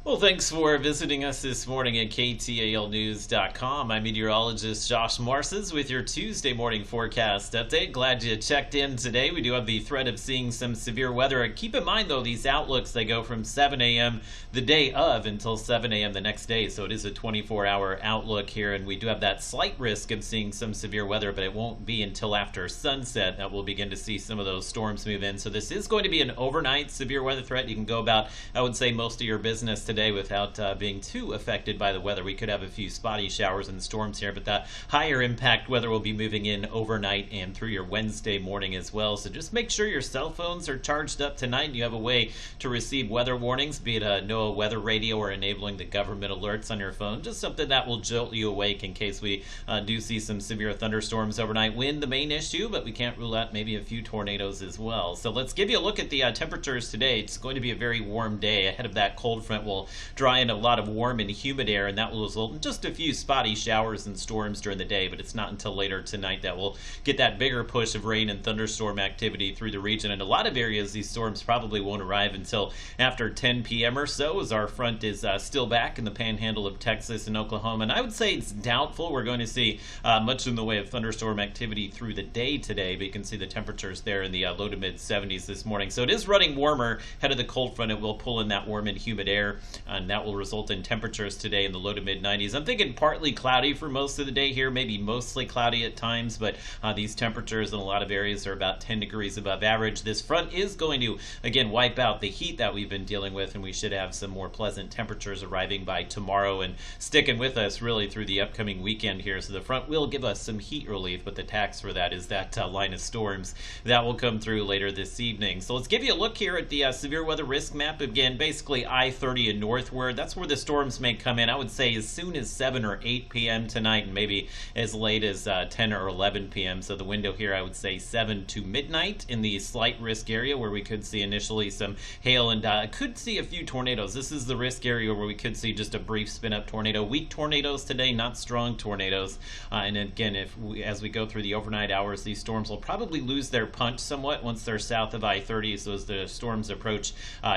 Well, thanks for visiting us this morning at KTALnews.com. I'm meteorologist Josh Marces with your Tuesday morning forecast update. Glad you checked in today. We do have the threat of seeing some severe weather. Keep in mind, though, these outlooks, they go from 7 a.m. the day of until 7 a.m. the next day. So it is a 24-hour outlook here, and we do have that slight risk of seeing some severe weather, but it won't be until after sunset that we'll begin to see some of those storms move in. So this is going to be an overnight severe weather threat. You can go about, I would say, most of your business today without being too affected by the weather. We could have a few spotty showers and storms here, but that higher impact weather will be moving in overnight and through your Wednesday morning as well. So just make sure your cell phones are charged up tonight and you have a way to receive weather warnings, be it a NOAA weather radio or enabling the government alerts on your phone. Just something that will jolt you awake in case we do see some severe thunderstorms overnight. Wind, the main issue, but we can't rule out maybe a few tornadoes as well. So let's give you a look at the temperatures today. It's going to be a very warm day. Ahead of that cold front will dry in a lot of warm and humid air, and that will result in just a few spotty showers and storms during the day, but it's not until later tonight that we'll get that bigger push of rain and thunderstorm activity through the region. In a lot of areas, these storms probably won't arrive until after 10 p.m. or so, as our front is still back in the panhandle of Texas and Oklahoma. And I would say it's doubtful we're going to see much in the way of thunderstorm activity through the day today, but you can see the temperatures there in the low to mid 70s this morning. So it is running warmer ahead of the cold front. It will pull in that warm and humid air, and that will result in temperatures today in the low to mid 90s. I'm thinking partly cloudy for most of the day here, maybe mostly cloudy at times, but these temperatures in a lot of areas are about 10 degrees above average. This front is going to, again, wipe out the heat that we've been dealing with, and we should have some more pleasant temperatures arriving by tomorrow and sticking with us really through the upcoming weekend here. So the front will give us some heat relief, but the tax for that is that line of storms that will come through later this evening. So let's give you a look here at the severe weather risk map. Again, basically I-30 and northward. That's where the storms may come in. I would say as soon as 7 or 8 p.m. tonight, and maybe as late as 10 or 11 p.m. So the window here, I would say 7 to midnight in the slight risk area where we could see initially some hail and could see a few tornadoes. This is the risk area where we could see just a brief spin-up tornado. Weak tornadoes today, not strong tornadoes. And again, as we go through the overnight hours, these storms will probably lose their punch somewhat once they're south of I-30. So as the storms approach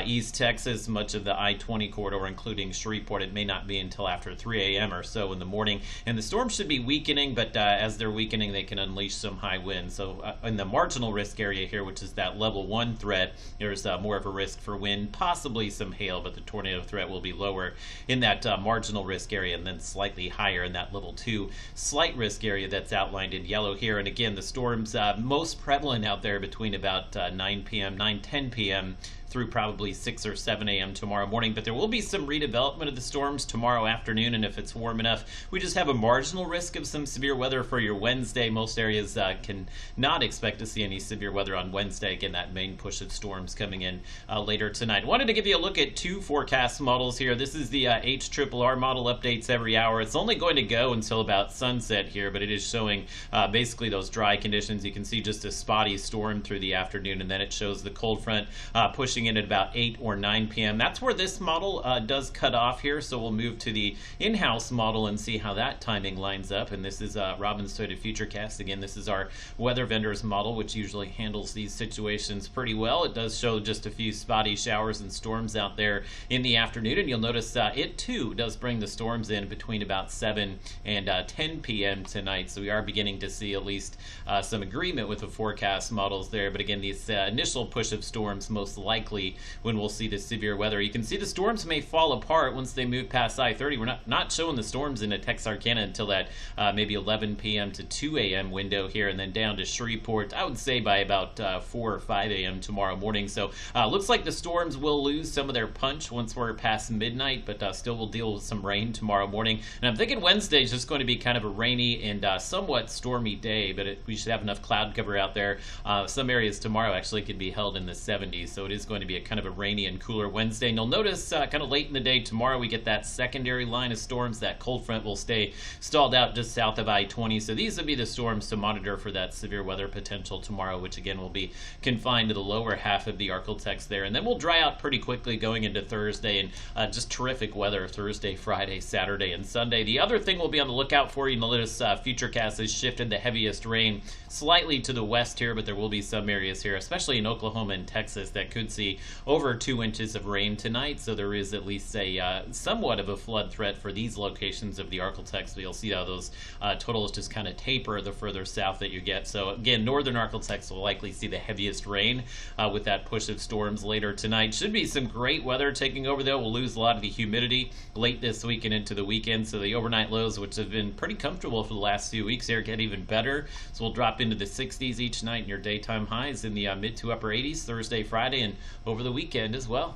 East Texas, much of the I-20 corridor, including Shreveport, it may not be until after 3 a.m. or so in the morning. And the storms should be weakening, but as they're weakening, they can unleash some high winds. So in the marginal risk area here, which is that level 1 threat, there's more of a risk for wind, possibly some hail, but the tornado threat will be lower in that marginal risk area, and then slightly higher in that level 2 slight risk area that's outlined in yellow here. And again, the storms most prevalent out there between about 9 p.m., 10 p.m. through probably 6 or 7 a.m. tomorrow morning, but there will be some redevelopment of the storms tomorrow afternoon, and if it's warm enough, we just have a marginal risk of some severe weather for your Wednesday. Most areas can not expect to see any severe weather on Wednesday. Again, that main push of storms coming in later tonight. Wanted to give you a look at two forecast models here. This is the HRRR model, updates every hour. It's only going to go until about sunset here, but it is showing basically those dry conditions. You can see just a spotty storm through the afternoon, and then it shows the cold front pushing in at about 8 or 9 p.m. That's where this model does cut off here, so we'll move to the in-house model and see how that timing lines up. And this is Robin's Toyota Futurecast. Again, this is our weather vendor's model, which usually handles these situations pretty well. It does show just a few spotty showers and storms out there in the afternoon, and you'll notice it too does bring the storms in between about 7 and 10 p.m. tonight. So we are beginning to see at least some agreement with the forecast models there. But again, these initial push of storms most likely when we'll see the severe weather. You can see the storms may fall apart once they move past I-30. We're not showing the storms into Texarkana until that maybe 11 p.m. to 2 a.m. window here, and then down to Shreveport, I would say by about 4 or 5 a.m. tomorrow morning. So looks like the storms will lose some of their punch once we're past midnight, but still will deal with some rain tomorrow morning. And I'm thinking Wednesday is just going to be kind of a rainy and somewhat stormy day, but we should have enough cloud cover out there. Some areas tomorrow actually could be held in the 70s, so it is going to be a kind of a rainy and cooler Wednesday. And you'll notice kind of late in the day tomorrow we get that secondary line of storms. That cold front will stay stalled out just south of I-20, so these will be the storms to monitor for that severe weather potential tomorrow, which again will be confined to the lower half of the Arctic there. And then we'll dry out pretty quickly going into Thursday, and just terrific weather Thursday, Friday, Saturday, and Sunday. The other thing we'll be on the lookout for, you notice Futurecast has shifted the heaviest rain slightly to the west here, but there will be some areas here, especially in Oklahoma and Texas, that could see see over 2 inches of rain tonight, so there is at least a somewhat of a flood threat for these locations of the Arklatex. So you'll see how those totals just kind of taper the further south that you get. So again, northern Arklatex will likely see the heaviest rain with that push of storms later tonight. Should be some great weather taking over, though. We'll lose a lot of the humidity late this week and into the weekend, so the overnight lows, which have been pretty comfortable for the last few weeks here, get even better. So we'll drop into the 60s each night, and your daytime highs in the mid to upper 80s Thursday, Friday, and over the weekend as well.